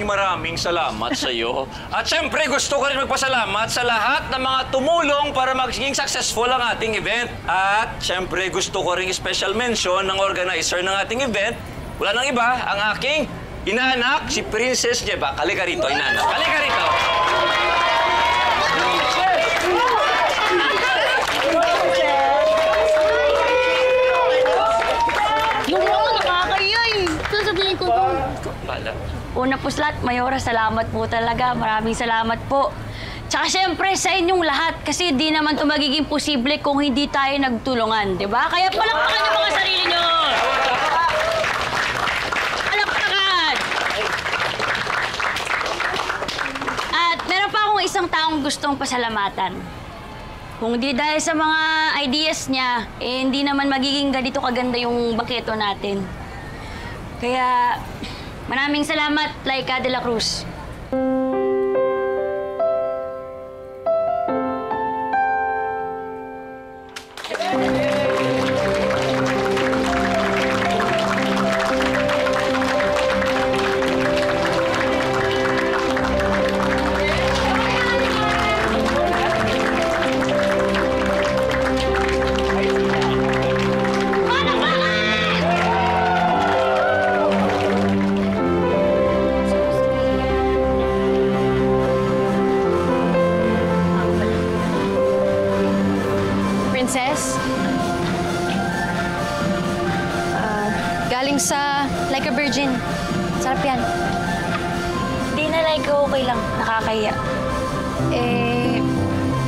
maraming salamat sa iyo. At syempre, gusto ko rin magpasalamat sa lahat ng mga tumulong para maging successful ang ating event. At syempre, gusto ko rin special mention ng organizer ng ating event. Wala nang iba, ang aking inaanak, si Princess Jeba. Kalika rito, inaanak. Kalika rito. Una po sa lahat, Mayora, salamat po talaga. Maraming salamat po. Tsaka syempre sa inyong lahat kasi di naman ito magiging posible kung hindi tayo nagtulungan, di ba? Kaya palakpakan niyo mga sarili niyo! Palakpakan! At meron pa akong isang taong gustong pasalamatan. Kung di dahil sa mga ideas niya, eh hindi naman magiging ganito kaganda yung baketo natin. Kaya maraming salamat, Laika de la Cruz. Princess? Galing sa Like a Virgin. Sarap yan. Di na, Laika, okay lang. Nakakahiya.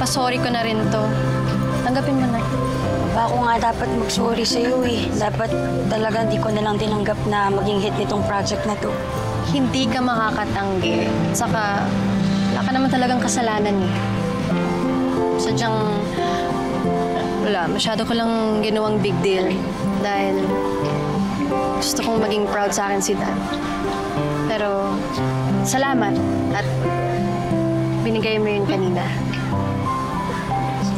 Pasorry ko na rin to. Tanggapin mo na. Ako nga dapat mag-sorry sa'yo eh. Dapat talaga di ko na lang tinanggap na maging hit nitong project na to. Hindi ka makakatanggi. Saka, wala ka naman talagang kasalanan eh. Sadyang, wala, masyado ko lang ginawang big deal. Dahil gusto kong maging proud sa akin si Dan. Pero, salamat. At binigay mo yun kanina.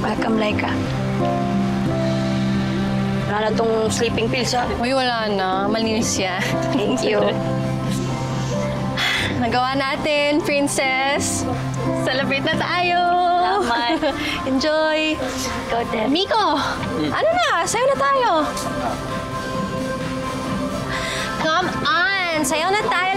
Welcome, Laika. Wala na tong sleeping pills, ha? Uy, wala na. Malinis siya. Thank you. Nagawa natin, Princess. Celebrate na tayo. Salamat. Enjoy. Ikaw din. Miko, ano na? Sayo na tayo. Come on! Sayo na tayo.